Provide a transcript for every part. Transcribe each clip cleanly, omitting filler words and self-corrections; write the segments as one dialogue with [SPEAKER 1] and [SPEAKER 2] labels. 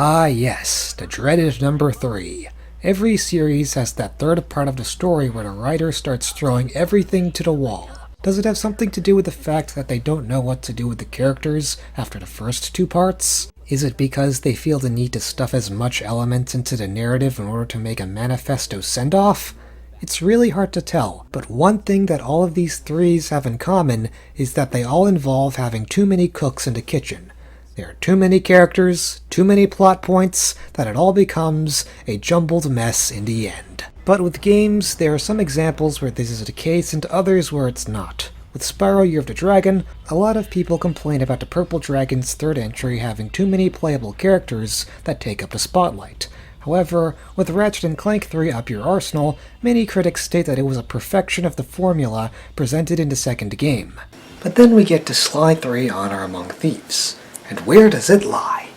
[SPEAKER 1] Ah yes, the dreaded number 3. Every series has that third part of the story where the writer starts throwing everything to the wall. Does it have something to do with the fact that they don't know what to do with the characters after the first two parts? Is it because they feel the need to stuff as much elements into the narrative in order to make a manifesto send-off? It's really hard to tell, but one thing that all of these threes have in common is that they all involve having too many cooks in the kitchen. There are too many characters, too many plot points, that it all becomes a jumbled mess in the end. But with games, there are some examples where this is the case and others where it's not. With Spyro Year of the Dragon, a lot of people complain about the Purple Dragon's third entry having too many playable characters that take up the spotlight. However, with Ratchet & Clank 3 Up Your Arsenal, many critics state that it was a perfection of the formula presented in the second game. But then we get to Sly 3 Honor Among Thieves. And where does it lie?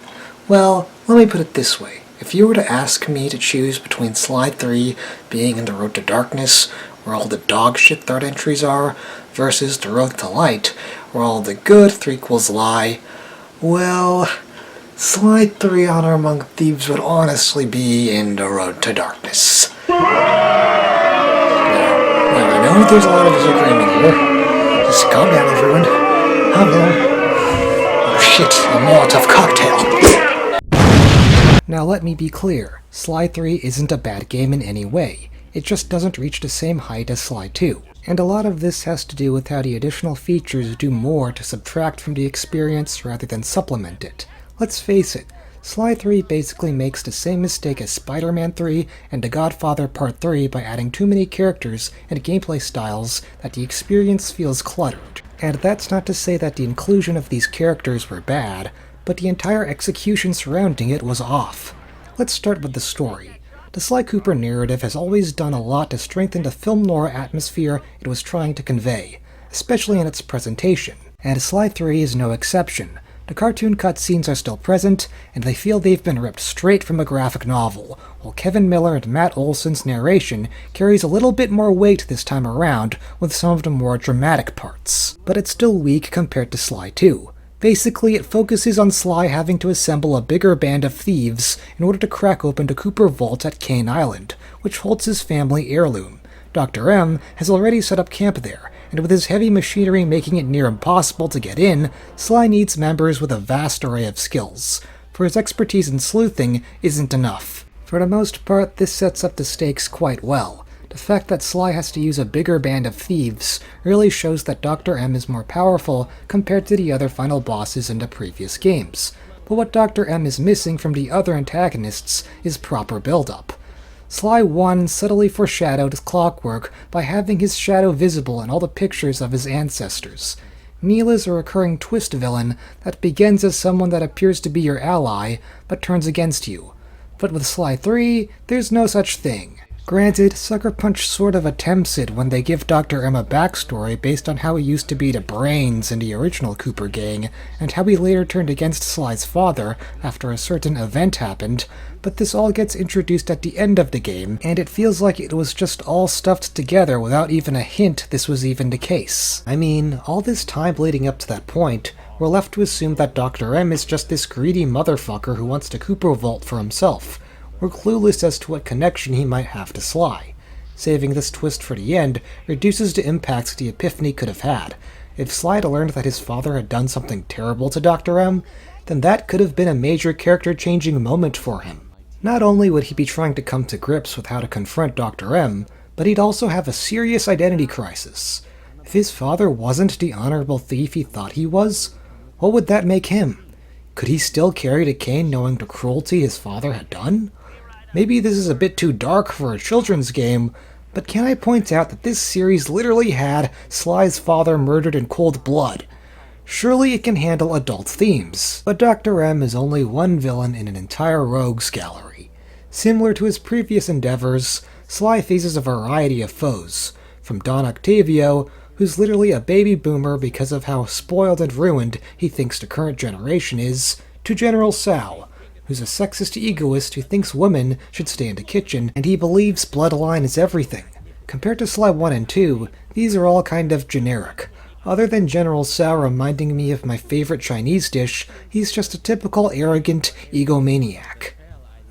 [SPEAKER 1] Well, let me put it this way. If you were to ask me to choose between Sly 3 being in the Road to Darkness, where all the dog shit third entries are, versus the Road to Light, where all the good threequels lie, well, Sly 3 Honor Among Thieves would honestly be in the Road to Darkness. Now, I know there's a lot of disagreement here. Just calm down, everyone. Calm down. Shit, a Molotov cocktail. Now let me be clear, Sly 3 isn't a bad game in any way. It just doesn't reach the same height as Sly 2. And a lot of this has to do with how the additional features do more to subtract from the experience rather than supplement it. Let's face it, Sly 3 basically makes the same mistake as Spider-Man 3 and The Godfather Part 3 by adding too many characters and gameplay styles that the experience feels cluttered. And that's not to say that the inclusion of these characters were bad, but the entire execution surrounding it was off. Let's start with the story. The Sly Cooper narrative has always done a lot to strengthen the film noir atmosphere it was trying to convey, especially in its presentation, and Sly 3 is no exception. The cartoon cutscenes are still present, and they feel they've been ripped straight from a graphic novel, while Kevin Miller and Matt Olson's narration carries a little bit more weight this time around with some of the more dramatic parts. But it's still weak compared to Sly 2. Basically, it focuses on Sly having to assemble a bigger band of thieves in order to crack open the Cooper Vault at Kane Island, which holds his family heirloom. Dr. M has already set up camp there, and with his heavy machinery making it near impossible to get in, Sly needs members with a vast array of skills, for his expertise in sleuthing isn't enough. For the most part, this sets up the stakes quite well. The fact that Sly has to use a bigger band of thieves really shows that Dr. M is more powerful compared to the other final bosses in the previous games. But what Dr. M is missing from the other antagonists is proper build-up. Sly 1 subtly foreshadowed clockwork by having his shadow visible in all the pictures of his ancestors. Neil is a recurring twist villain that begins as someone that appears to be your ally, but turns against you. But with Sly 3, there's no such thing. Granted, Sucker Punch sort of attempts it when they give Dr. M a backstory based on how he used to be the brains in the original Cooper gang, and how he later turned against Sly's father after a certain event happened, but this all gets introduced at the end of the game, and it feels like it was just all stuffed together without even a hint this was even the case. I mean, all this time leading up to that point, we're left to assume that Dr. M is just this greedy motherfucker who wants to Cooper Vault for himself. We're clueless as to what connection he might have to Sly. Saving this twist for the end reduces the impact the epiphany could have had. If Sly had learned that his father had done something terrible to Dr. M, then that could have been a major character-changing moment for him. Not only would he be trying to come to grips with how to confront Dr. M, but he'd also have a serious identity crisis. If his father wasn't the honorable thief he thought he was, what would that make him? Could he still carry to Kane knowing the cruelty his father had done? Maybe this is a bit too dark for a children's game, but can I point out that this series literally had Sly's father murdered in cold blood? Surely it can handle adult themes. But Dr. M is only one villain in an entire rogues gallery. Similar to his previous endeavors, Sly faces a variety of foes, from Don Octavio, who's literally a baby boomer because of how spoiled and ruined he thinks the current generation is, to General Tsao, who's a sexist egoist who thinks women should stay in the kitchen, and he believes bloodline is everything. Compared to Sly 1 and 2, these are all kind of generic. Other than General Tsao reminding me of my favorite Chinese dish, he's just a typical arrogant egomaniac.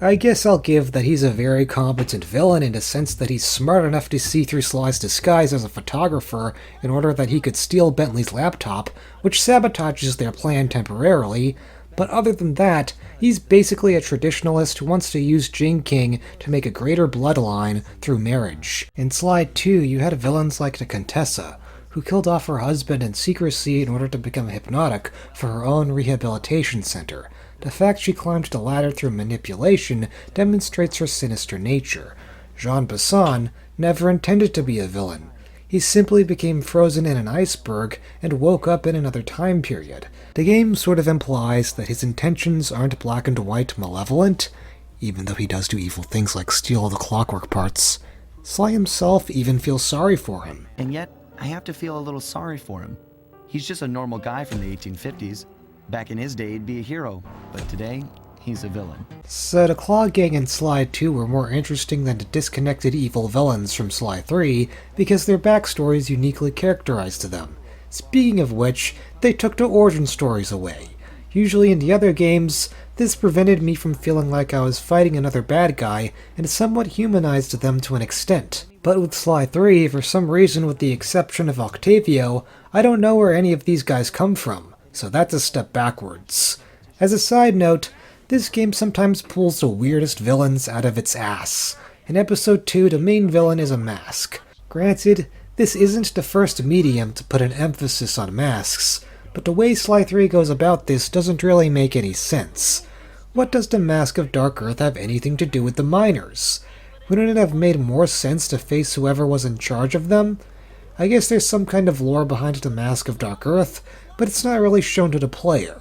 [SPEAKER 1] I guess I'll give that he's a very competent villain in the sense that he's smart enough to see through Sly's disguise as a photographer in order that he could steal Bentley's laptop, which sabotages their plan temporarily, but other than that, he's basically a traditionalist who wants to use Jing King to make a greater bloodline through marriage. In Sly 2, you had villains like the Contessa, who killed off her husband in secrecy in order to become hypnotic for her own rehabilitation center. The fact she climbed the ladder through manipulation demonstrates her sinister nature. Jean Besson never intended to be a villain. He simply became frozen in an iceberg and woke up in another time period. The game sort of implies that his intentions aren't black and white malevolent, even though he does do evil things like steal the clockwork parts. Sly himself even feels sorry for him.
[SPEAKER 2] And yet, I have to feel a little sorry for him. He's just a normal guy from the 1850s. Back in his day, he'd be a hero, but today, he's a villain.
[SPEAKER 1] So the Claw Gang in Sly 2 were more interesting than the disconnected evil villains from Sly 3 because their backstories uniquely characterized to them. Speaking of which, they took the origin stories away. Usually in the other games, this prevented me from feeling like I was fighting another bad guy and somewhat humanized them to an extent. But with Sly 3, for some reason with the exception of Octavio, I don't know where any of these guys come from. So that's a step backwards. As a side note, this game sometimes pulls the weirdest villains out of its ass. In Episode 2, the main villain is a mask. Granted, this isn't the first medium to put an emphasis on masks, but the way Sly 3 goes about this doesn't really make any sense. What does the Mask of Dark Earth have anything to do with the miners? Wouldn't it have made more sense to face whoever was in charge of them? I guess there's some kind of lore behind the Mask of Dark Earth, but it's not really shown to the player.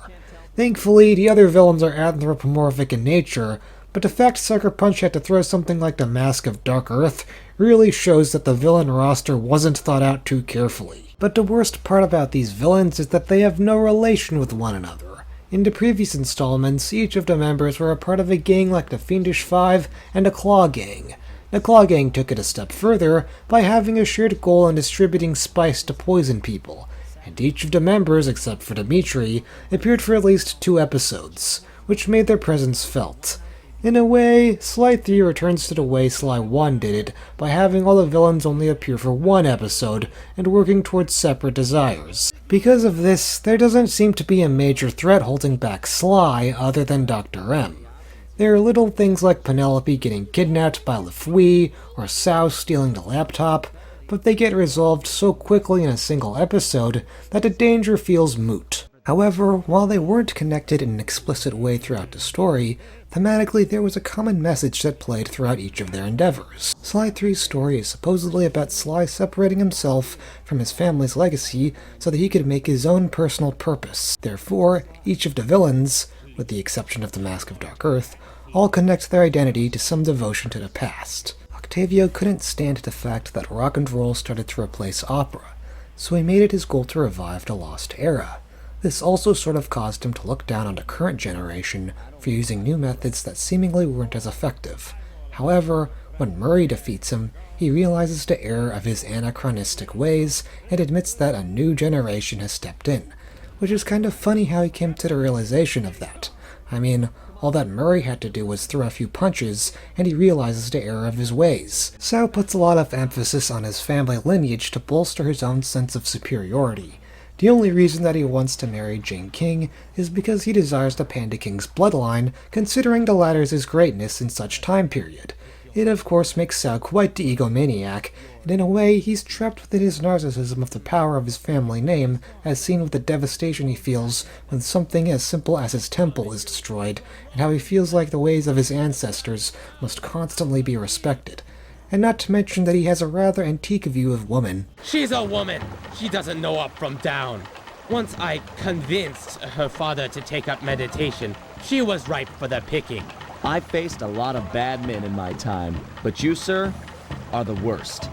[SPEAKER 1] Thankfully, the other villains are anthropomorphic in nature, but the fact Sucker Punch had to throw something like the Mask of Dark Earth really shows that the villain roster wasn't thought out too carefully. But the worst part about these villains is that they have no relation with one another. In the previous installments, each of the members were a part of a gang like the Fiendish Five and the Claw Gang. The Claw Gang took it a step further by having a shared goal in distributing spice to poison people, and each of the members, except for Dimitri, appeared for at least 2 episodes, which made their presence felt. In a way, Sly 3 returns to the way Sly 1 did it by having all the villains only appear for 1 episode and working towards separate desires. Because of this, there doesn't seem to be a major threat holding back Sly other than Dr. M. There are little things like Penelope getting kidnapped by Lefouille or Sao stealing the laptop, but they get resolved so quickly in a single episode that the danger feels moot. However, while they weren't connected in an explicit way throughout the story, thematically there was a common message that played throughout each of their endeavors. Sly 3's story is supposedly about Sly separating himself from his family's legacy so that he could make his own personal purpose. Therefore, each of the villains, with the exception of the Mask of Dark Earth, all connect their identity to some devotion to the past. Octavio couldn't stand the fact that rock and roll started to replace opera, so he made it his goal to revive the lost era. This also sort of caused him to look down on the current generation for using new methods that seemingly weren't as effective. However, when Murray defeats him, he realizes the error of his anachronistic ways and admits that a new generation has stepped in, which is kind of funny how he came to the realization of that. I mean, all that Murray had to do was throw a few punches, and he realizes the error of his ways. Sao puts a lot of emphasis on his family lineage to bolster his own sense of superiority. The only reason that he wants to marry Jing King is because he desires the Panda King's bloodline, considering the latter's greatness in such time period. It of course makes Sao quite the egomaniac, and in a way he's trapped within his narcissism of the power of his family name, as seen with the devastation he feels when something as simple as his temple is destroyed, and how he feels like the ways of his ancestors must constantly be respected. And not to mention that he has a rather antique view of woman.
[SPEAKER 3] She's a woman! She doesn't know up from down. Once I convinced her father to take up meditation, she was ripe for the picking.
[SPEAKER 2] I've faced a lot of bad men in my time, but you, sir, are the worst.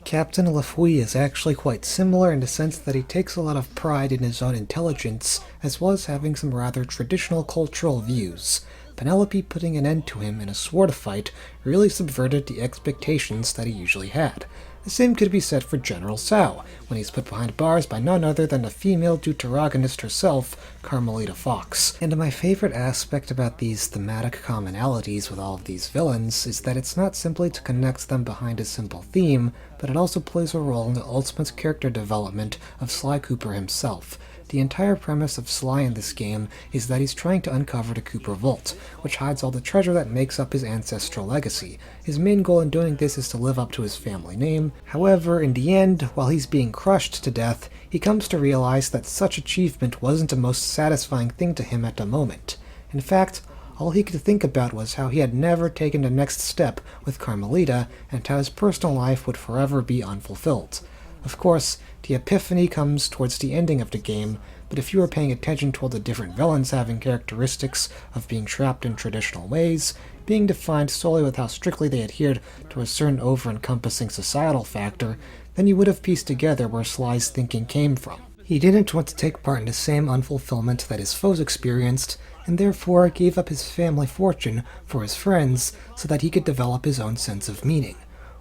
[SPEAKER 1] Captain Lefouille is actually quite similar in the sense that he takes a lot of pride in his own intelligence, as well as having some rather traditional cultural views. Penelope putting an end to him in a sword fight really subverted the expectations that he usually had. The same could be said for General Tsao, when he's put behind bars by none other than the female deuteragonist herself, Carmelita Fox. And my favorite aspect about these thematic commonalities with all of these villains is that it's not simply to connect them behind a simple theme, but it also plays a role in the ultimate character development of Sly Cooper himself. The entire premise of Sly in this game is that he's trying to uncover the Cooper Vault, which hides all the treasure that makes up his ancestral legacy. His main goal in doing this is to live up to his family name. However, in the end, while he's being crushed to death, he comes to realize that such achievement wasn't the most satisfying thing to him at the moment. In fact, all he could think about was how he had never taken the next step with Carmelita, and how his personal life would forever be unfulfilled. Of course, the epiphany comes towards the ending of the game, but if you were paying attention to all the different villains having characteristics of being trapped in traditional ways, being defined solely with how strictly they adhered to a certain over-encompassing societal factor, then you would have pieced together where Sly's thinking came from. He didn't want to take part in the same unfulfillment that his foes experienced, and therefore gave up his family fortune for his friends so that he could develop his own sense of meaning.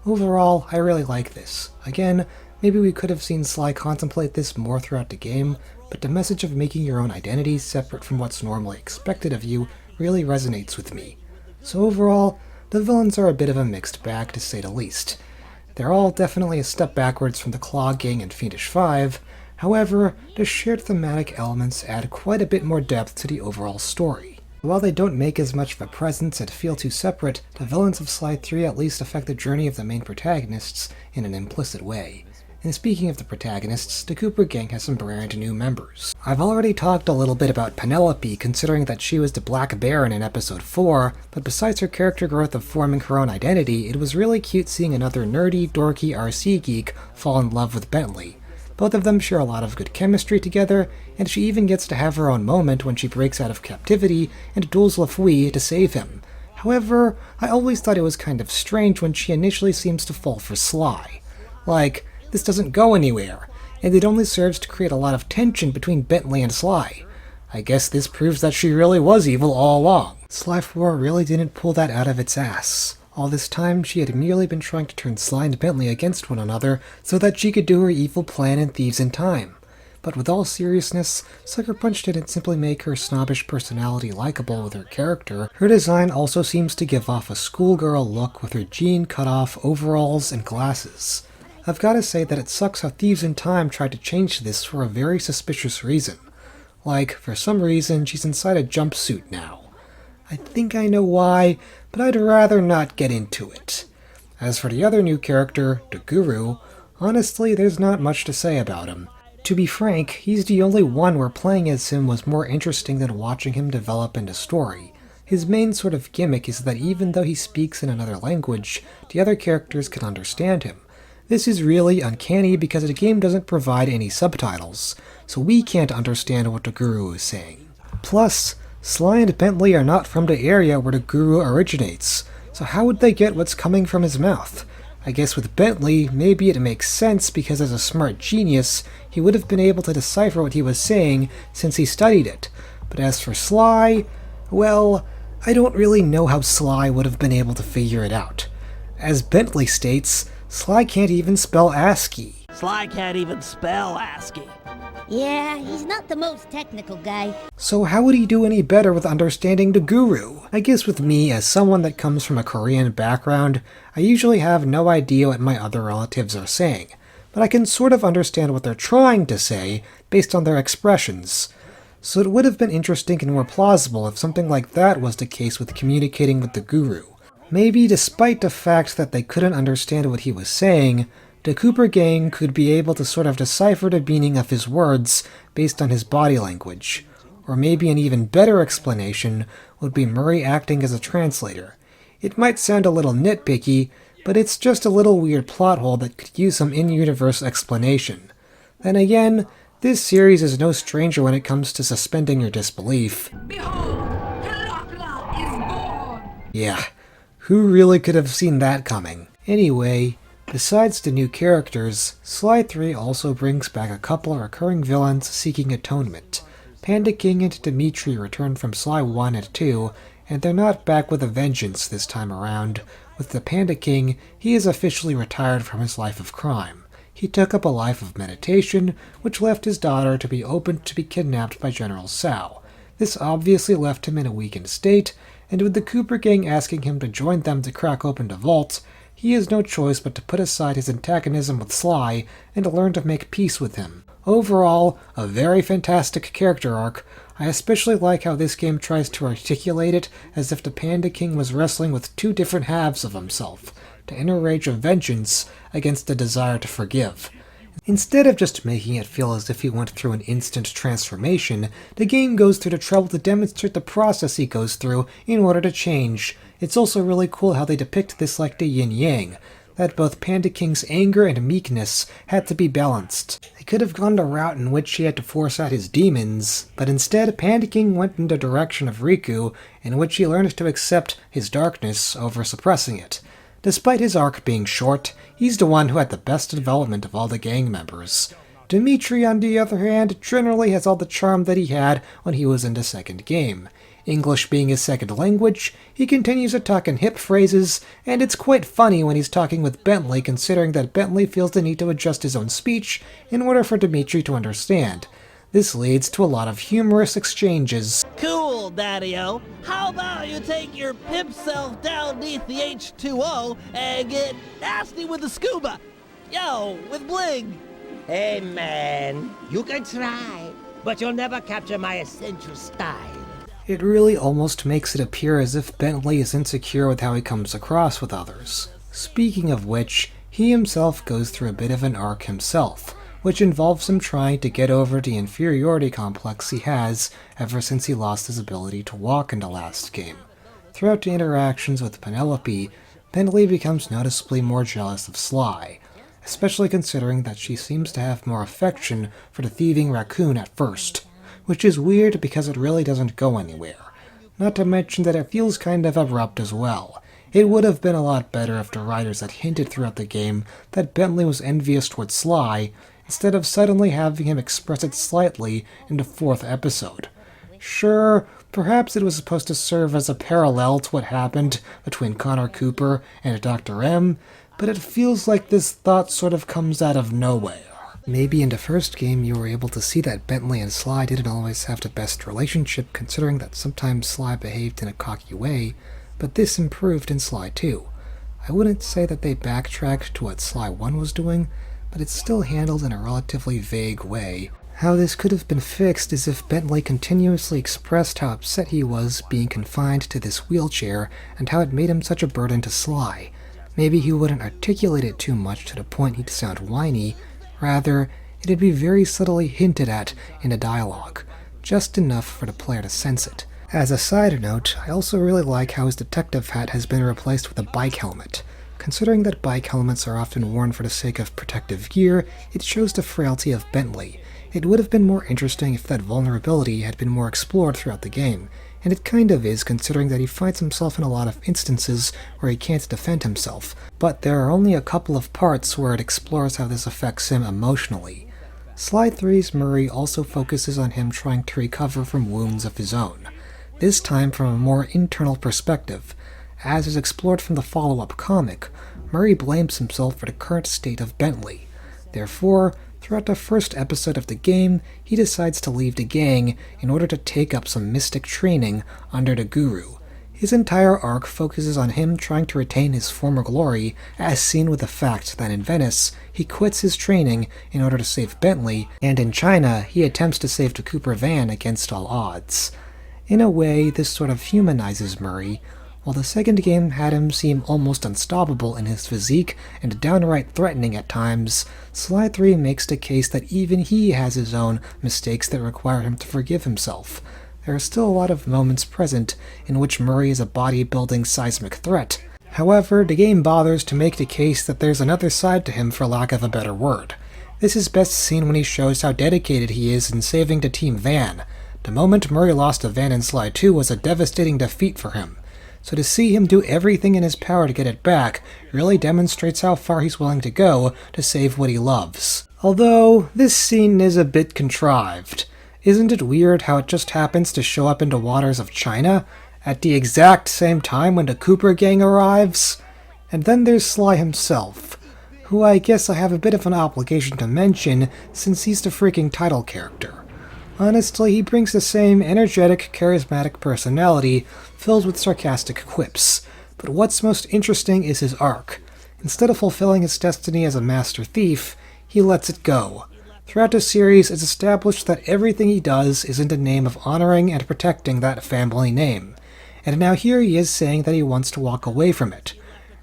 [SPEAKER 1] Overall, I really like this. Again, maybe we could have seen Sly contemplate this more throughout the game, but the message of making your own identity separate from what's normally expected of you really resonates with me. So overall, the villains are a bit of a mixed bag to say the least. They're all definitely a step backwards from the Claw Gang and Fiendish Five. However, the shared thematic elements add quite a bit more depth to the overall story. While they don't make as much of a presence and feel too separate, the villains of Sly 3 at least affect the journey of the main protagonists in an implicit way. And speaking of the protagonists, the Cooper Gang has some brand new members. I've already talked a little bit about Penelope, considering that she was the Black Baron in episode 4, but besides her character growth of forming her own identity, it was really cute seeing another nerdy, dorky RC geek fall in love with Bentley. Both of them share a lot of good chemistry together, and she even gets to have her own moment when she breaks out of captivity and duels LaFouille to save him. However, I always thought it was kind of strange when she initially seems to fall for Sly. Like, this doesn't go anywhere, and it only serves to create a lot of tension between Bentley and Sly. I guess this proves that she really was evil all along. Sly 4 really didn't pull that out of its ass. All this time, she had merely been trying to turn Sly and Bentley against one another so that she could do her evil plan in Thieves in time. But with all seriousness, Sucker Punch didn't simply make her snobbish personality likable with her character. Her design also seems to give off a schoolgirl look with her jean cut-off overalls and glasses. I've gotta say that it sucks how Thieves in Time tried to change this for a very suspicious reason. Like, for some reason, she's inside a jumpsuit now. I think I know why, but I'd rather not get into it. As for the other new character, the Guru, honestly, there's not much to say about him. To be frank, he's the only one where playing as him was more interesting than watching him develop into story. His main sort of gimmick is that even though he speaks in another language, the other characters can understand him. This is really uncanny because the game doesn't provide any subtitles, so we can't understand what the Guru is saying. Plus, Sly and Bentley are not from the area where the Guru originates, so how would they get what's coming from his mouth? I guess with Bentley, maybe it makes sense because as a smart genius, he would have been able to decipher what he was saying since he studied it. But as for Sly, well, I don't really know how Sly would have been able to figure it out. As Bentley states, Sly can't even spell ASCII.
[SPEAKER 4] Sly can't even spell ASCII.
[SPEAKER 5] Yeah, he's not the most technical guy.
[SPEAKER 1] So how would he do any better with understanding the Guru? I guess with me, as someone that comes from a Korean background, I usually have no idea what my other relatives are saying, but I can sort of understand what they're trying to say based on their expressions. So it would have been interesting and more plausible if something like that was the case with communicating with the Guru. Maybe despite the fact that they couldn't understand what he was saying, the Cooper Gang could be able to sort of decipher the meaning of his words based on his body language. Or maybe an even better explanation would be Murray acting as a translator. It might sound a little nitpicky, but it's just a little weird plot hole that could use some in-universe explanation. Then again, this series is no stranger when it comes to suspending your disbelief.
[SPEAKER 6] Behold, Herakla is born!
[SPEAKER 1] Yeah, who really could have seen that coming? Anyway, besides the new characters, Sly 3 also brings back a couple of recurring villains seeking atonement. Panda King and Dimitri return from Sly 1 and 2, and they're not back with a vengeance this time around, With the Panda King, he is officially retired from his life of crime. He took up a life of meditation, which left his daughter to be open to be kidnapped by General Cao. This obviously left him in a weakened state, and with the Cooper gang asking him to join them to crack open the vault, he has no choice but to put aside his antagonism with Sly and to learn to make peace with him. Overall, a very fantastic character arc. I especially like how this game tries to articulate it as if the Panda King was wrestling with two different halves of himself, the inner rage of vengeance against the desire to forgive. Instead of just making it feel as if he went through an instant transformation, the game goes through the trouble to demonstrate the process he goes through in order to change. It's also really cool how they depict this like the yin-yang, that both Panda King's anger and meekness had to be balanced. They could have gone the route in which he had to force out his demons, but instead Panda King went in the direction of Riku, in which he learned to accept his darkness over suppressing it. Despite his arc being short, he's the one who had the best development of all the gang members. Dimitri, on the other hand, generally has all the charm that he had when he was in the second game. English being his second language, he continues to talk in hip phrases, and it's quite funny when he's talking with Bentley, considering that Bentley feels the need to adjust his own speech in order for Dimitri to understand. This leads to a lot of humorous exchanges.
[SPEAKER 4] Cool, Daddy-O. How about you take your pimp self down neath the H2O and get nasty with the scuba? Yo, with bling.
[SPEAKER 7] Hey man, you can try, but you'll never capture my essential style.
[SPEAKER 1] It really almost makes it appear as if Bentley is insecure with how he comes across with others. Speaking of which, he himself goes through a bit of an arc himself, which involves him trying to get over the inferiority complex he has ever since he lost his ability to walk in the last game. Throughout the interactions with Penelope, Bentley becomes noticeably more jealous of Sly, especially considering that she seems to have more affection for the thieving raccoon at first, which is weird because it really doesn't go anywhere. Not to mention that it feels kind of abrupt as well. It would have been a lot better if the writers had hinted throughout the game that Bentley was envious towards Sly, instead of suddenly having him express it slightly in the 4th episode. Sure, perhaps it was supposed to serve as a parallel to what happened between Connor Cooper and Dr. M, but it feels like this thought sort of comes out of nowhere. Maybe in the first game you were able to see that Bentley and Sly didn't always have the best relationship, considering that sometimes Sly behaved in a cocky way, but this improved in Sly 2. I wouldn't say that they backtracked to what Sly 1 was doing, but it's still handled in a relatively vague way. How this could have been fixed is if Bentley continuously expressed how upset he was being confined to this wheelchair and how it made him such a burden to Sly. Maybe he wouldn't articulate it too much to the point he'd sound whiny, rather, it'd be very subtly hinted at in a dialogue, just enough for the player to sense it. As a side note, I also really like how his detective hat has been replaced with a bike helmet. Considering that bike helmets are often worn for the sake of protective gear, it shows the frailty of Bentley. It would have been more interesting if that vulnerability had been more explored throughout the game, and it kind of is considering that he finds himself in a lot of instances where he can't defend himself, but there are only a couple of parts where it explores how this affects him emotionally. Sly 3's Murray also focuses on him trying to recover from wounds of his own, this time from a more internal perspective. As is explored from the follow-up comic, Murray blames himself for the current state of Bentley. Therefore, throughout the first episode of the game, he decides to leave the gang in order to take up some mystic training under the Guru. His entire arc focuses on him trying to retain his former glory, as seen with the fact that in Venice, he quits his training in order to save Bentley, and in China, he attempts to save the Cooper van against all odds. In a way, this sort of humanizes Murray. While the second game had him seem almost unstoppable in his physique and downright threatening at times, Sly 3 makes the case that even he has his own mistakes that require him to forgive himself. There are still a lot of moments present in which Murray is a bodybuilding seismic threat. However, the game bothers to make the case that there's another side to him, for lack of a better word. This is best seen when he shows how dedicated he is in saving the team van. The moment Murray lost the van in Sly 2 was a devastating defeat for him. So to see him do everything in his power to get it back really demonstrates how far he's willing to go to save what he loves. Although, this scene is a bit contrived. Isn't it weird how it just happens to show up in the waters of China at the exact same time when the Cooper gang arrives? And then there's Sly himself, who I guess I have a bit of an obligation to mention since he's the freaking title character. Honestly, he brings the same energetic, charismatic personality filled with sarcastic quips, but what's most interesting is his arc. Instead of fulfilling his destiny as a master thief, he lets it go. Throughout the series, it's established that everything he does is in the name of honoring and protecting that family name. And now here he is saying that he wants to walk away from it,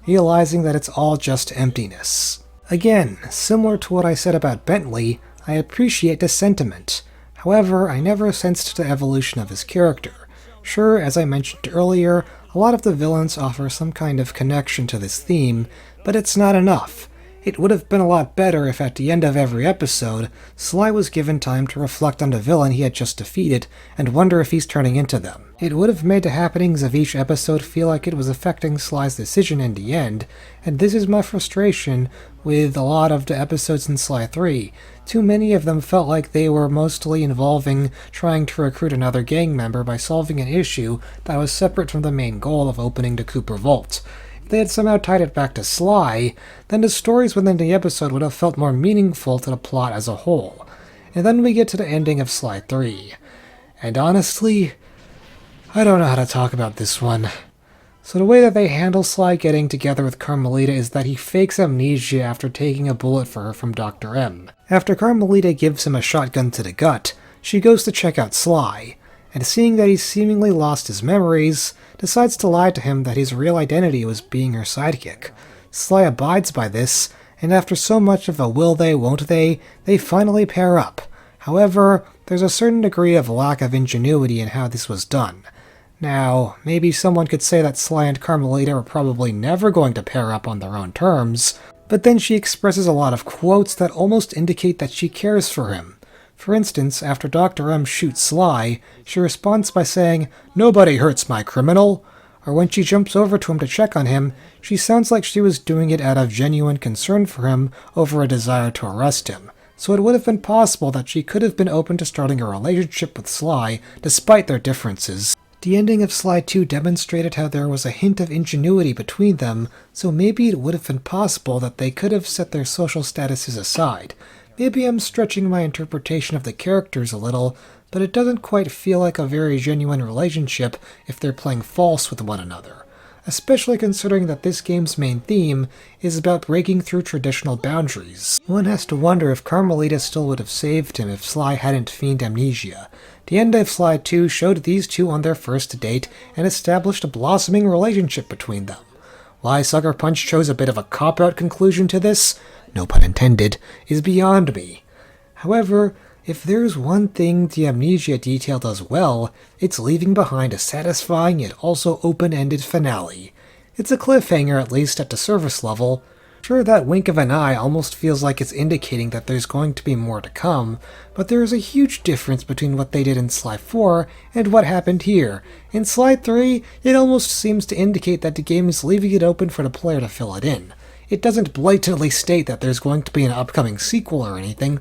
[SPEAKER 1] realizing that it's all just emptiness. Again, similar to what I said about Bentley, I appreciate the sentiment. However, I never sensed the evolution of his character. Sure, as I mentioned earlier, a lot of the villains offer some kind of connection to this theme, but it's not enough. It would have been a lot better if at the end of every episode, Sly was given time to reflect on the villain he had just defeated and wonder if he's turning into them. It would have made the happenings of each episode feel like it was affecting Sly's decision in the end, and this is my frustration with a lot of the episodes in Sly 3. Too many of them felt like they were mostly involving trying to recruit another gang member by solving an issue that was separate from the main goal of opening the Cooper Vault. If they had somehow tied it back to Sly, then the stories within the episode would have felt more meaningful to the plot as a whole. And then we get to the ending of Sly 3. And honestly, I don't know how to talk about this one. So the way that they handle Sly getting together with Carmelita is that he fakes amnesia after taking a bullet for her from Dr. M. After Carmelita gives him a shotgun to the gut, she goes to check out Sly, and seeing that he's seemingly lost his memories, decides to lie to him that his real identity was being her sidekick. Sly abides by this, and after so much of a will they, won't they finally pair up. However, there's a certain degree of lack of ingenuity in how this was done. Now, maybe someone could say that Sly and Carmelita are probably never going to pair up on their own terms, but then she expresses a lot of quotes that almost indicate that she cares for him. For instance, after Dr. M shoots Sly, she responds by saying, "Nobody hurts my criminal," or when she jumps over to him to check on him, she sounds like she was doing it out of genuine concern for him over a desire to arrest him. So it would have been possible that she could have been open to starting a relationship with Sly, despite their differences. The ending of Sly 2 demonstrated how there was a hint of ingenuity between them, so maybe it would have been possible that they could have set their social statuses aside. Maybe I'm stretching my interpretation of the characters a little, but it doesn't quite feel like a very genuine relationship if they're playing false with one another. Especially considering that this game's main theme is about breaking through traditional boundaries. One has to wonder if Carmelita still would have saved him if Sly hadn't feigned amnesia. The end of Sly 2 showed these two on their first date and established a blossoming relationship between them. Why Sucker Punch chose a bit of a cop-out conclusion to this, no pun intended, is beyond me. However, if there's one thing the amnesia detail does well, it's leaving behind a satisfying yet also open-ended finale. It's a cliffhanger, at least at the surface level. Sure, that wink of an eye almost feels like it's indicating that there's going to be more to come, but there is a huge difference between what they did in Sly 4 and what happened here. In Sly 3, it almost seems to indicate that the game is leaving it open for the player to fill it in. It doesn't blatantly state that there's going to be an upcoming sequel or anything.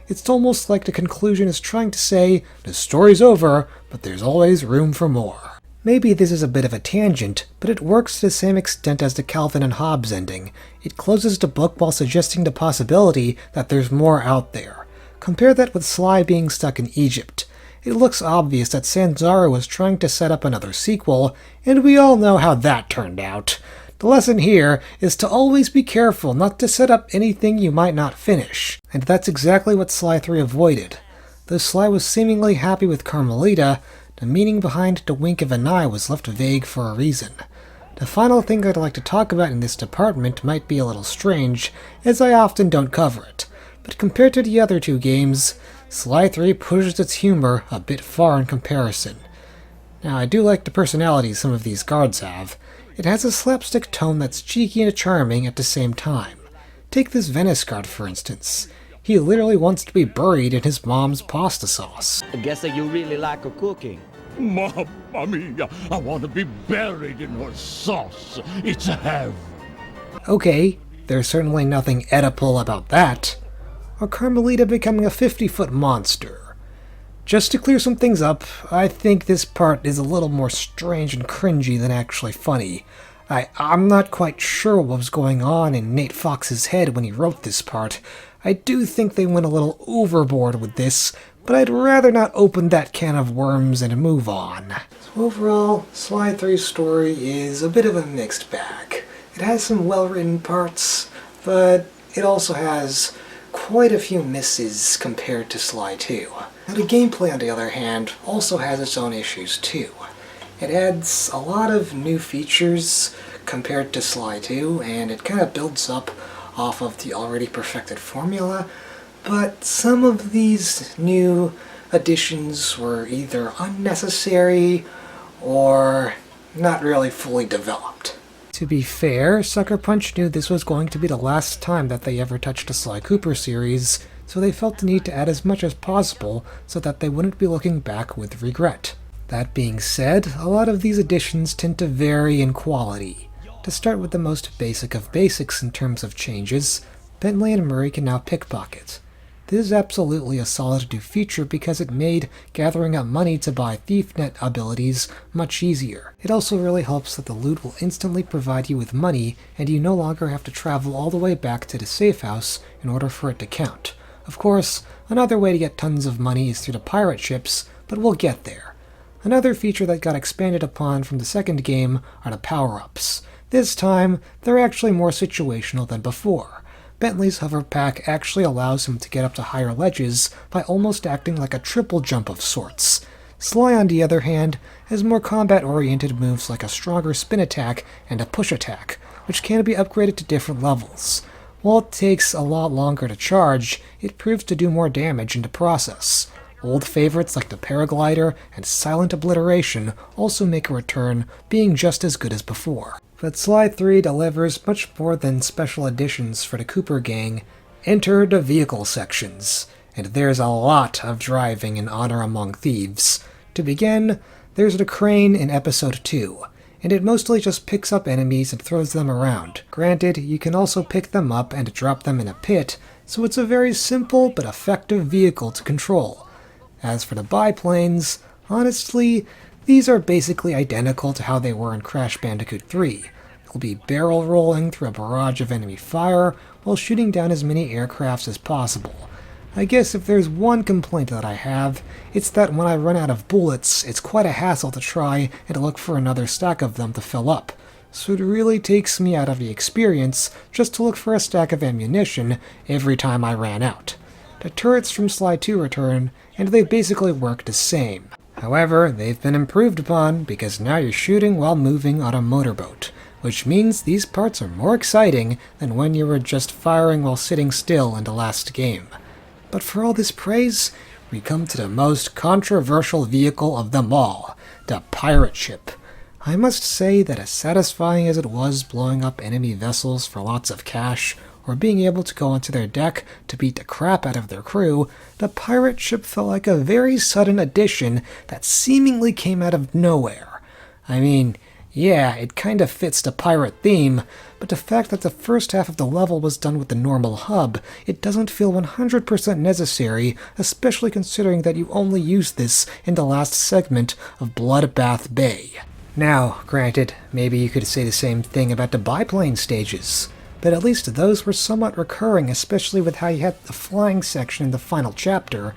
[SPEAKER 1] It's almost like the conclusion is trying to say, the story's over, but there's always room for more. Maybe this is a bit of a tangent, but it works to the same extent as the Calvin and Hobbes ending. It closes the book while suggesting the possibility that there's more out there. Compare that with Sly being stuck in Egypt. It looks obvious that Sanzaro was trying to set up another sequel, and we all know how that turned out. The lesson here is to always be careful not to set up anything you might not finish, and that's exactly what Sly 3 avoided. Though Sly was seemingly happy with Carmelita, the meaning behind the wink of an eye was left vague for a reason. The final thing I'd like to talk about in this department might be a little strange, as I often don't cover it, but compared to the other two games, Sly 3 pushes its humor a bit far in comparison. Now, I do like the personalities some of these guards have. It has a slapstick tone that's cheeky and charming at the same time. Take this Venice guard, for instance. He literally wants to be buried in his mom's pasta sauce.
[SPEAKER 7] I guess that you really like her cooking.
[SPEAKER 8] Mamma mia, I want to be buried in her sauce. It's heaven.
[SPEAKER 1] Okay, there's certainly nothing Oedipal about that. Or Carmelita becoming a 50-foot monster. Just to clear some things up, I think this part is a little more strange and cringy than actually funny. I'm not quite sure what was going on in Nate Fox's head when he wrote this part. I do think they went a little overboard with this, but I'd rather not open that can of worms and move on. So overall, Sly 3's story is a bit of a mixed bag. It has some well-written parts, but it also has quite a few misses compared to Sly 2. Now the gameplay, on the other hand, also has its own issues too. It adds a lot of new features compared to Sly 2, and it kind of builds up off of the already perfected formula, but some of these new additions were either unnecessary or not really fully developed. To be fair, Sucker Punch knew this was going to be the last time that they ever touched a Sly Cooper series, so they felt the need to add as much as possible so that they wouldn't be looking back with regret. That being said, a lot of these additions tend to vary in quality. To start with the most basic of basics in terms of changes, Bentley and Murray can now pickpocket. This is absolutely a solid new feature because it made gathering up money to buy ThiefNet abilities much easier. It also really helps that the loot will instantly provide you with money and you no longer have to travel all the way back to the safe house in order for it to count. Of course, another way to get tons of money is through the pirate ships, but we'll get there. Another feature that got expanded upon from the second game are the power-ups. This time, they're actually more situational than before. Bentley's hover pack actually allows him to get up to higher ledges by almost acting like a triple jump of sorts. Sly, on the other hand, has more combat-oriented moves like a stronger spin attack and a push attack, which can be upgraded to different levels. While it takes a lot longer to charge, it proves to do more damage in the process. Old favorites like the Paraglider and Silent Obliteration also make a return, being just as good as before. But Sly 3 delivers much more than special editions for the Cooper gang. Enter the vehicle sections, and there's a lot of driving in Honor Among Thieves. To begin, there's the crane in Episode 2, and it mostly just picks up enemies and throws them around. Granted, you can also pick them up and drop them in a pit, so it's a very simple but effective vehicle to control. As for the biplanes, honestly, these are basically identical to how they were in Crash Bandicoot 3. You'll be barrel rolling through a barrage of enemy fire while shooting down as many aircrafts as possible. I guess if there's one complaint that I have, it's that when I run out of bullets, it's quite a hassle to try and look for another stack of them to fill up. So it really takes me out of the experience just to look for a stack of ammunition every time I ran out. The turrets from Sly 2 return, and they basically work the same. However, they've been improved upon because now you're shooting while moving on a motorboat, which means these parts are more exciting than when you were just firing while sitting still in the last game. But for all this praise, we come to the most controversial vehicle of them all, the pirate ship. I must say that as satisfying as it was blowing up enemy vessels for lots of cash, or being able to go onto their deck to beat the crap out of their crew, the pirate ship felt like a very sudden addition that seemingly came out of nowhere. I mean, yeah, it kinda fits the pirate theme, but the fact that the first half of the level was done with the normal hub, it doesn't feel 100% necessary, especially considering that you only used this in the last segment of Bloodbath Bay. Now, granted, maybe you could say the same thing about the biplane stages, but at least those were somewhat recurring, especially with how you had the flying section in the final chapter.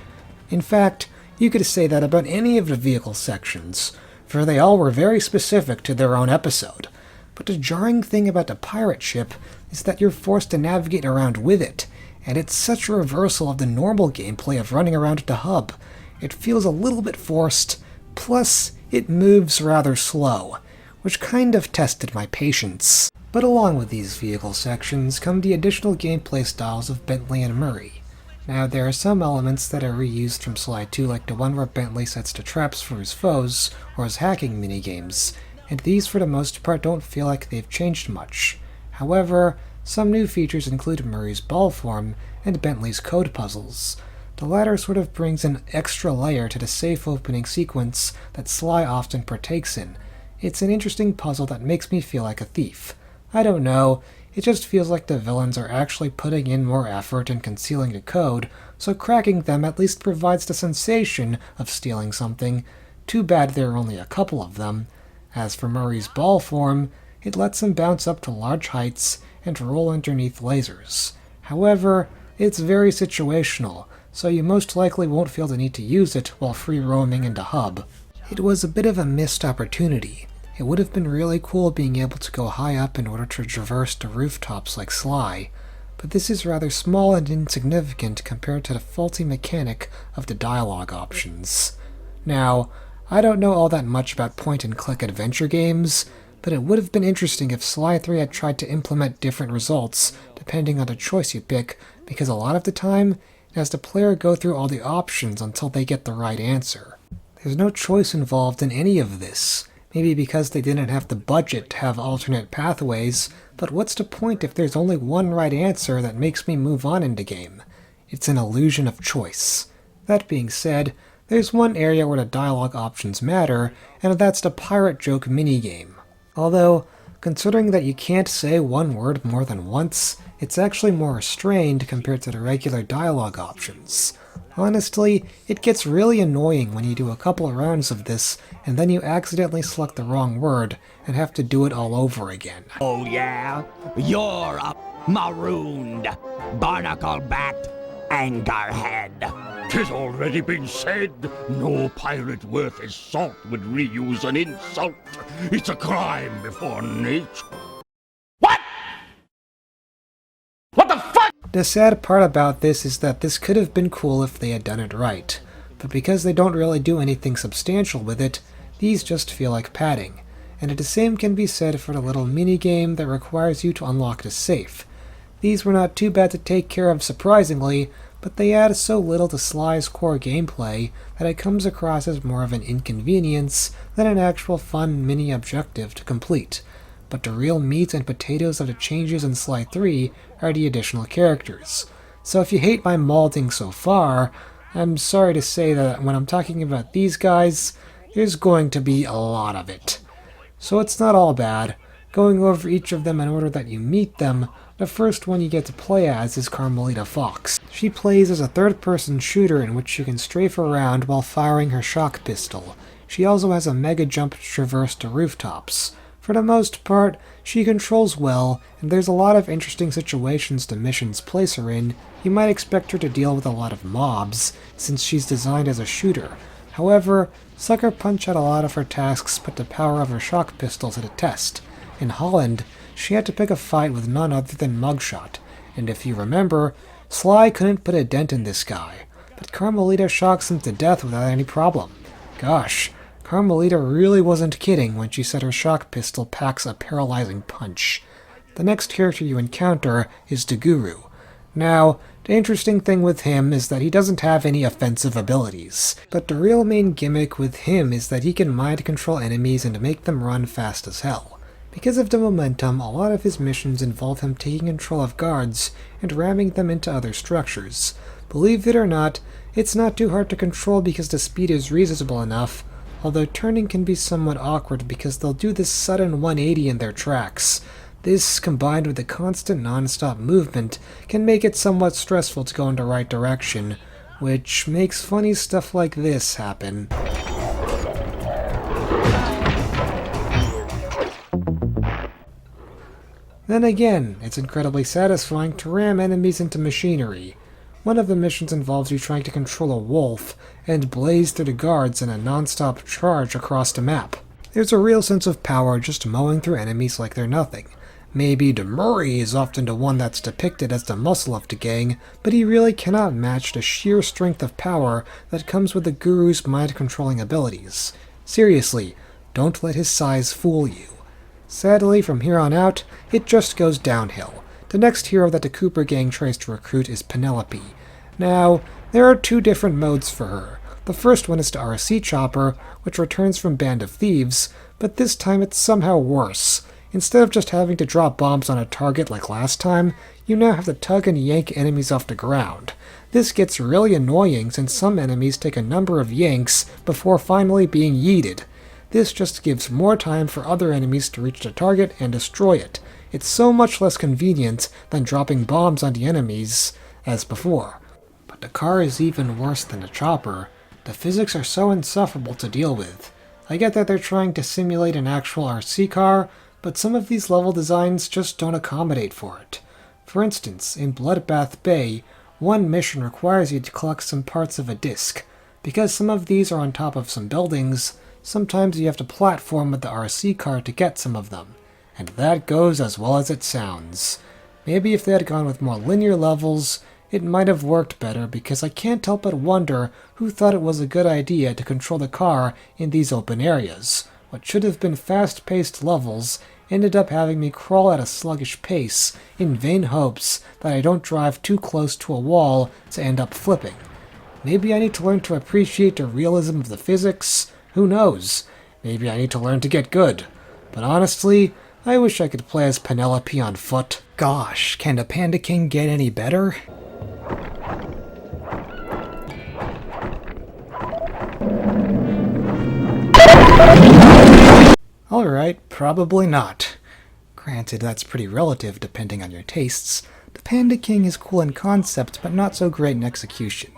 [SPEAKER 1] In fact, you could say that about any of the vehicle sections, for they all were very specific to their own episode. But the jarring thing about the pirate ship is that you're forced to navigate around with it, and it's such a reversal of the normal gameplay of running around the hub. It feels a little bit forced, plus it moves rather slow, which kind of tested my patience. But along with these vehicle sections come the additional gameplay styles of Bentley and Murray. Now, there are some elements that are reused from Sly 2, like the one where Bentley sets the traps for his foes, or his hacking minigames, and these for the most part don't feel like they've changed much. However, some new features include Murray's ball form and Bentley's code puzzles. The latter sort of brings an extra layer to the safe opening sequence that Sly often partakes in. It's an interesting puzzle that makes me feel like a thief. I don't know, it just feels like the villains are actually putting in more effort in concealing the code, so cracking them at least provides the sensation of stealing something. Too bad there are only a couple of them. As for Murray's ball form, it lets him bounce up to large heights and roll underneath lasers. However, it's very situational, so you most likely won't feel the need to use it while free roaming into hub. It was a bit of a missed opportunity. It would have been really cool being able to go high up in order to traverse to rooftops like Sly, but this is rather small and insignificant compared to the faulty mechanic of the dialogue options. Now, I don't know all that much about point-and-click adventure games, but it would have been interesting if Sly 3 had tried to implement different results depending on the choice you pick, because a lot of the time, it has the player go through all the options until they get the right answer. There's no choice involved in any of this. Maybe because they didn't have the budget to have alternate pathways, but what's the point if there's only one right answer that makes me move on in the game? It's an illusion of choice. That being said, there's one area where the dialogue options matter, and that's the pirate joke minigame. Although, considering that you can't say one word more than once, it's actually more restrained compared to the regular dialogue options. Honestly, it gets really annoying when you do a couple of rounds of this, and then you accidentally select the wrong word, and have to do it all over again.
[SPEAKER 7] Oh yeah? You're a marooned, barnacle-backed angerhead.
[SPEAKER 8] 'Tis already been said, no pirate worth his salt would reuse an insult. It's a crime before nature. What? What the fuck?
[SPEAKER 1] The sad part about this is that this could have been cool if they had done it right, but because they don't really do anything substantial with it, these just feel like padding. And the same can be said for the little minigame that requires you to unlock the safe. These were not too bad to take care of surprisingly, but they add so little to Sly's core gameplay that it comes across as more of an inconvenience than an actual fun mini-objective to complete. But the real meat and potatoes of the changes in Sly 3 are the additional characters. So if you hate my malding so far, I'm sorry to say that when I'm talking about these guys, there's going to be a lot of it. So it's not all bad. Going over each of them in order that you meet them, the first one you get to play as is Carmelita Fox. She plays as a third-person shooter in which you can strafe around while firing her shock pistol. She also has a mega jump to traverse to rooftops. For the most part, she controls well, and there's a lot of interesting situations the missions place her in. You might expect her to deal with a lot of mobs, since she's designed as a shooter. However, Sucker Punch had a lot of her tasks put the power of her shock pistol to the test. In Holland, she had to pick a fight with none other than Mugshot, and if you remember, Sly couldn't put a dent in this guy, but Carmelita shocks him to death without any problem. Gosh, Carmelita really wasn't kidding when she said her shock pistol packs a paralyzing punch. The next character you encounter is the Guru. Now, the interesting thing with him is that he doesn't have any offensive abilities, but the real main gimmick with him is that he can mind control enemies and make them run fast as hell. Because of the momentum, a lot of his missions involve him taking control of guards and ramming them into other structures. Believe it or not, it's not too hard to control because the speed is reasonable enough, although turning can be somewhat awkward because they'll do this sudden 180 in their tracks. This, combined with the constant non-stop movement, can make it somewhat stressful to go in the right direction, which makes funny stuff like this happen. Then again, it's incredibly satisfying to ram enemies into machinery. One of the missions involves you trying to control a wolf and blaze through the guards in a non-stop charge across the map. There's a real sense of power just mowing through enemies like they're nothing. Maybe Demurray is often the one that's depicted as the muscle of the gang, but he really cannot match the sheer strength of power that comes with the Guru's mind-controlling abilities. Seriously, don't let his size fool you. Sadly, from here on out, it just goes downhill. The next hero that the Cooper gang tries to recruit is Penelope. Now, there are two different modes for her. The first one is the RC Chopper, which returns from Band of Thieves, but this time it's somehow worse. Instead of just having to drop bombs on a target like last time, you now have to tug and yank enemies off the ground. This gets really annoying since some enemies take a number of yanks before finally being yeeted. This just gives more time for other enemies to reach the target and destroy it. It's so much less convenient than dropping bombs on the enemies as before. But the car is even worse than the chopper. The physics are so insufferable to deal with. I get that they're trying to simulate an actual RC car, but some of these level designs just don't accommodate for it. For instance, in Bloodbath Bay, one mission requires you to collect some parts of a disc. Because some of these are on top of some buildings, sometimes you have to platform with the RC car to get some of them. And that goes as well as it sounds. Maybe if they had gone with more linear levels, it might have worked better, because I can't help but wonder who thought it was a good idea to control the car in these open areas. What should have been fast-paced levels ended up having me crawl at a sluggish pace in vain hopes that I don't drive too close to a wall to end up flipping. Maybe I need to learn to appreciate the realism of the physics. Who knows? Maybe I need to learn to get good. But honestly, I wish I could play as Penelope on foot. Gosh, can the Panda King get any better? Alright, probably not. Granted, that's pretty relative depending on your tastes. The Panda King is cool in concept, but not so great in execution.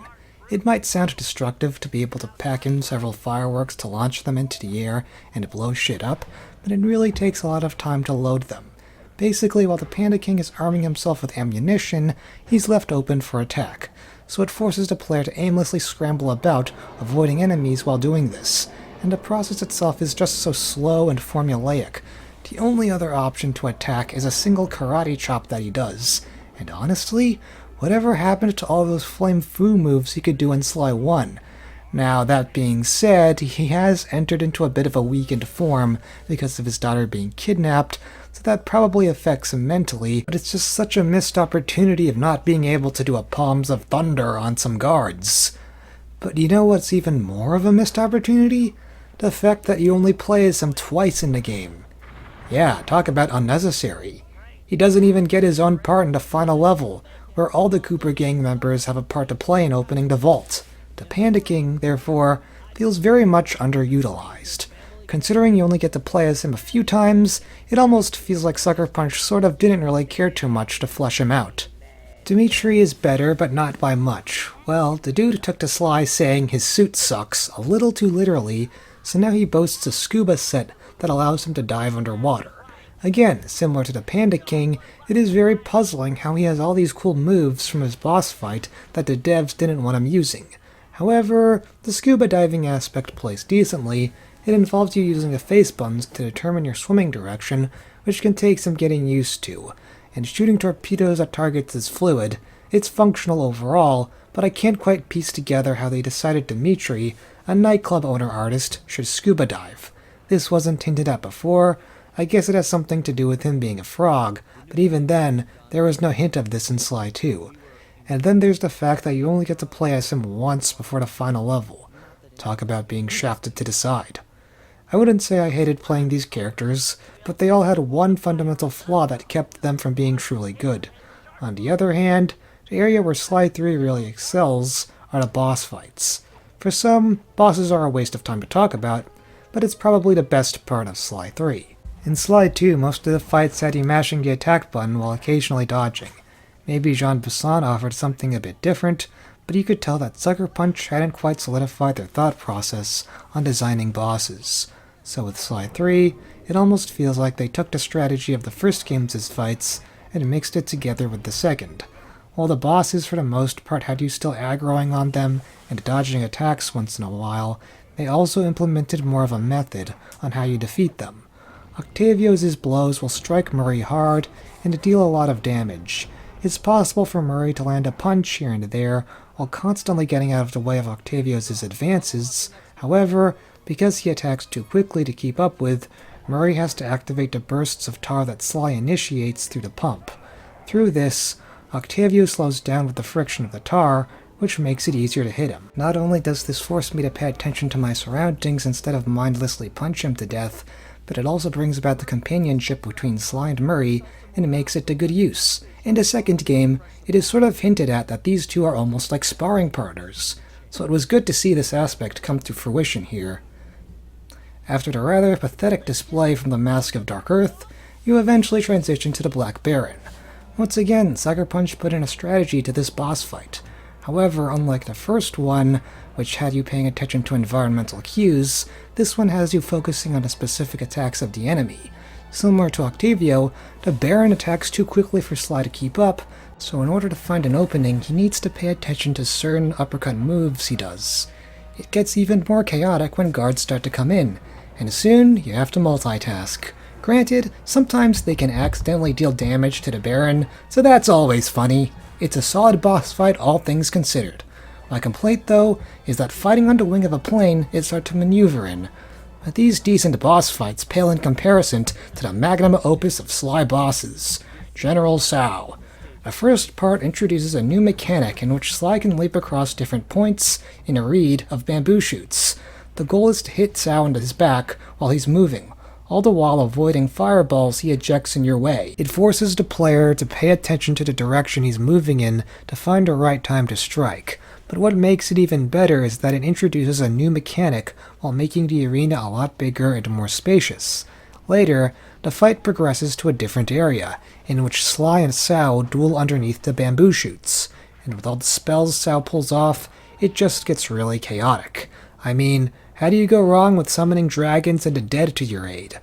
[SPEAKER 1] It might sound destructive to be able to pack in several fireworks to launch them into the air and blow shit up, but it really takes a lot of time to load them. Basically, while the Panda King is arming himself with ammunition, he's left open for attack, so it forces the player to aimlessly scramble about, avoiding enemies while doing this, and the process itself is just so slow and formulaic. The only other option to attack is a single karate chop that he does, and honestly, whatever happened to all those flame fu moves he could do in Sly 1? Now, that being said, he has entered into a bit of a weakened form because of his daughter being kidnapped, so that probably affects him mentally, but it's just such a missed opportunity of not being able to do a Palms of Thunder on some guards. But you know what's even more of a missed opportunity? The fact that you only play as him twice in the game. Yeah, talk about unnecessary. He doesn't even get his own part in the final level, where all the Cooper gang members have a part to play in opening the vault. The Panda King, therefore, feels very much underutilized. Considering you only get to play as him a few times, it almost feels like Sucker Punch sort of didn't really care too much to flesh him out. Dimitri is better, but not by much. Well, the dude took to Sly saying his suit sucks a little too literally, so now he boasts a scuba set that allows him to dive underwater. Again, similar to the Panda King, it is very puzzling how he has all these cool moves from his boss fight that the devs didn't want him using. However, the scuba diving aspect plays decently. It involves you using the face buttons to determine your swimming direction, which can take some getting used to, and shooting torpedoes at targets is fluid. It's functional overall, but I can't quite piece together how they decided Dimitri, a nightclub owner artist, should scuba dive. This wasn't hinted at before. I guess it has something to do with him being a frog, but even then, there was no hint of this in Sly 2. And then there's the fact that you only get to play as him once before the final level. Talk about being shafted to the side. I wouldn't say I hated playing these characters, but they all had one fundamental flaw that kept them from being truly good. On the other hand, the area where Sly 3 really excels are the boss fights. For some, bosses are a waste of time to talk about, but it's probably the best part of Sly 3. In Sly 2, most of the fights had you mashing the attack button while occasionally dodging. Maybe Jean Bisson offered something a bit different, but you could tell that Sucker Punch hadn't quite solidified their thought process on designing bosses. So with Sly 3, it almost feels like they took the strategy of the first game's fights and mixed it together with the second. While the bosses for the most part had you still aggroing on them and dodging attacks once in a while, they also implemented more of a method on how you defeat them. Octavios' blows will strike Murray hard and deal a lot of damage. It's possible for Murray to land a punch here and there while constantly getting out of the way of Octavios' advances. However, because he attacks too quickly to keep up with, Murray has to activate the bursts of tar that Sly initiates through the pump. Through this, Octavio slows down with the friction of the tar, which makes it easier to hit him. Not only does this force me to pay attention to my surroundings instead of mindlessly punch him to death, but it also brings about the companionship between Sly and Murray, and makes it to good use. In the second game, it is sort of hinted at that these two are almost like sparring partners, so it was good to see this aspect come to fruition here. After the rather pathetic display from the Mask of Dark Earth, you eventually transition to the Black Baron. Once again, Sucker Punch put in a strategy to this boss fight. However, unlike the first one, which had you paying attention to environmental cues, this one has you focusing on the specific attacks of the enemy. Similar to Octavio, the Baron attacks too quickly for Sly to keep up, so in order to find an opening, he needs to pay attention to certain uppercut moves he does. It gets even more chaotic when guards start to come in, and soon you have to multitask. Granted, sometimes they can accidentally deal damage to the Baron, so that's always funny. It's a solid boss fight, all things considered. My complaint, though, is that fighting on the wing of a plane is hard to maneuver in. But these decent boss fights pale in comparison to the magnum opus of Sly bosses, General Tsao. The first part introduces a new mechanic in which Sly can leap across different points in a reed of bamboo shoots. The goal is to hit Tsao into his back while he's moving, all the while avoiding fireballs he ejects in your way. It forces the player to pay attention to the direction he's moving in to find the right time to strike. But what makes it even better is that it introduces a new mechanic while making the arena a lot bigger and more spacious. Later, the fight progresses to a different area, in which Sly and Tsao duel underneath the bamboo shoots, and with all the spells Tsao pulls off, it just gets really chaotic. I mean, how do you go wrong with summoning dragons and the dead to your aid?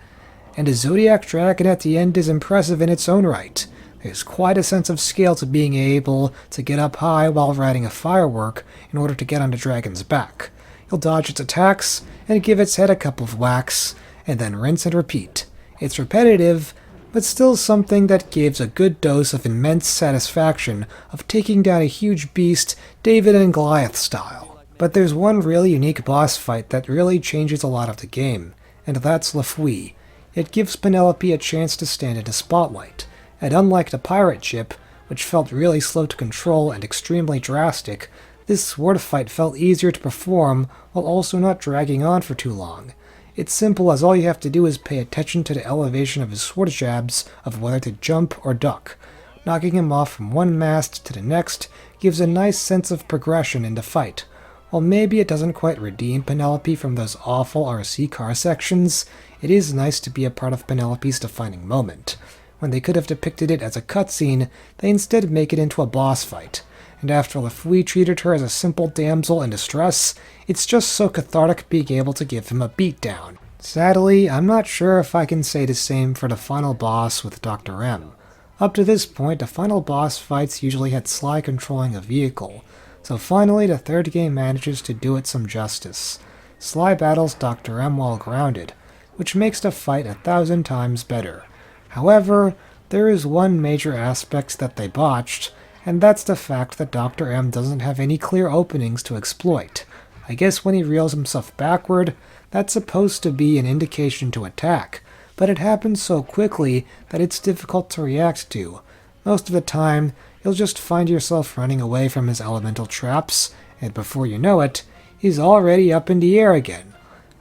[SPEAKER 1] And the Zodiac Dragon at the end is impressive in its own right. There's quite a sense of scale to being able to get up high while riding a firework in order to get on the dragon's back. You'll dodge its attacks and give its head a couple of whacks, and then rinse and repeat. It's repetitive, but still something that gives a good dose of immense satisfaction of taking down a huge beast, David and Goliath style. But there's one really unique boss fight that really changes a lot of the game, and that's Le Fouet. It gives Penelope a chance to stand in the spotlight, and unlike the pirate ship, which felt really slow to control and extremely drastic, this sword fight felt easier to perform while also not dragging on for too long. It's simple, as all you have to do is pay attention to the elevation of his sword jabs of whether to jump or duck. Knocking him off from one mast to the next gives a nice sense of progression in the fight. While maybe it doesn't quite redeem Penelope from those awful RC car sections, it is nice to be a part of Penelope's defining moment. When they could have depicted it as a cutscene, they instead make it into a boss fight. And after Le Fouet treated her as a simple damsel in distress, it's just so cathartic being able to give him a beatdown. Sadly, I'm not sure if I can say the same for the final boss with Dr. M. Up to this point, the final boss fights usually had Sly controlling a vehicle, so finally the third game manages to do it some justice. Sly battles Dr. M while grounded, which makes the fight 1,000 times better. However, there is one major aspect that they botched, and that's the fact that Dr. M doesn't have any clear openings to exploit. I guess when he reels himself backward, that's supposed to be an indication to attack, but it happens so quickly that it's difficult to react to. Most of the time, you'll just find yourself running away from his elemental traps, and before you know it, he's already up in the air again.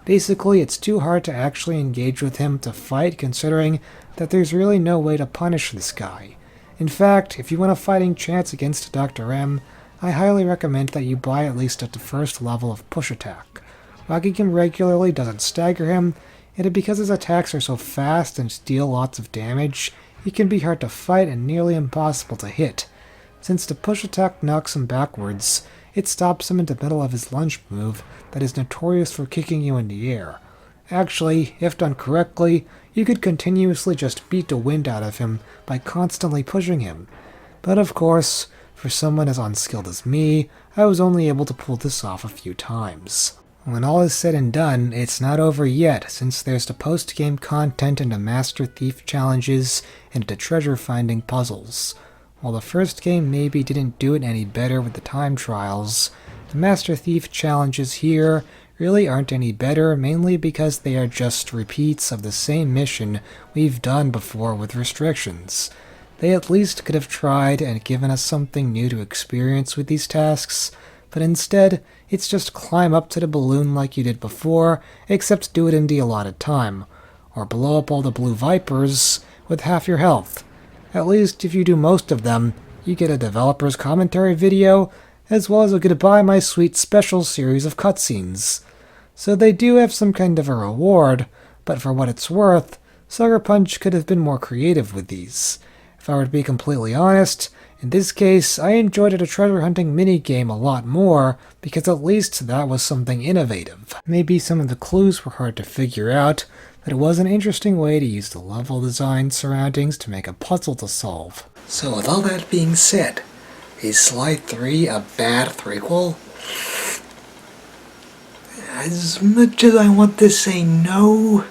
[SPEAKER 1] Basically, it's too hard to actually engage with him to fight, considering that there's really no way to punish this guy. In fact, if you want a fighting chance against Dr. M, I highly recommend that you buy at least at the first level of push attack. Rocking him regularly doesn't stagger him, and because his attacks are so fast and deal lots of damage, he can be hard to fight and nearly impossible to hit. Since the push attack knocks him backwards, it stops him in the middle of his lunge move that is notorious for kicking you in the air. Actually, if done correctly, you could continuously just beat the wind out of him by constantly pushing him. But of course, for someone as unskilled as me, I was only able to pull this off a few times. When all is said and done, it's not over yet, since there's the post-game content and the Master Thief challenges and the treasure-finding puzzles. While the first game maybe didn't do it any better with the time trials, the Master Thief challenges here really aren't any better, mainly because they are just repeats of the same mission we've done before with restrictions. They at least could have tried and given us something new to experience with these tasks, but instead, it's just climb up to the balloon like you did before, except do it in the allotted time, or blow up all the blue vipers with half your health. At least if you do most of them, you get a developer's commentary video, as well as a goodbye my sweet special series of cutscenes. So they do have some kind of a reward, but for what it's worth, Sucker Punch could have been more creative with these. If I were to be completely honest, in this case, I enjoyed the treasure hunting minigame a lot more, because at least that was something innovative. Maybe some of the clues were hard to figure out, that it was an interesting way to use the level design surroundings to make a puzzle to solve. So with all that being said, is Sly 3 a bad threequel? As much as I want to say no,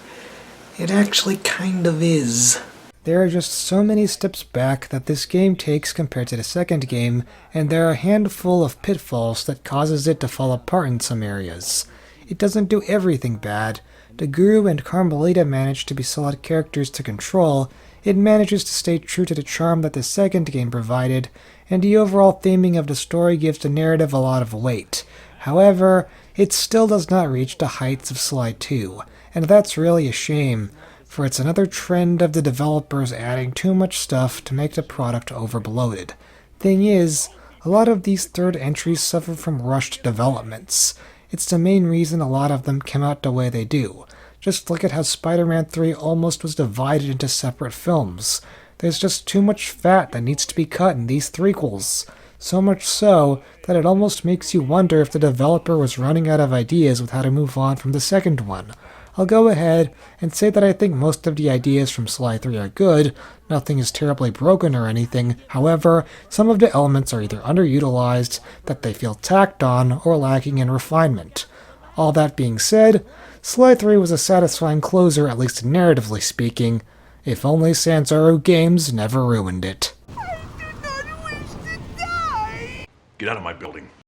[SPEAKER 1] it actually kind of is. There are just so many steps back that this game takes compared to the second game, and there are a handful of pitfalls that causes it to fall apart in some areas. It doesn't do everything bad. The Guru and Carmelita manage to be solid characters to control, it manages to stay true to the charm that the second game provided, and the overall theming of the story gives the narrative a lot of weight. However, it still does not reach the heights of Sly 2, and that's really a shame, for it's another trend of the developers adding too much stuff to make the product overbloated. Thing is, a lot of these third entries suffer from rushed developments. It's the main reason a lot of them came out the way they do. Just look at how Spider-Man 3 almost was divided into separate films. There's just too much fat that needs to be cut in these threequels. So much so that it almost makes you wonder if the developer was running out of ideas with how to move on from the second one. I'll go ahead and say that I think most of the ideas from Sly 3 are good, nothing is terribly broken or anything. However, some of the elements are either underutilized, that they feel tacked on, or lacking in refinement. All that being said, Sly 3 was a satisfying closer, at least narratively speaking. If only Sanzaru Games never ruined it.
[SPEAKER 8] Get out of my building.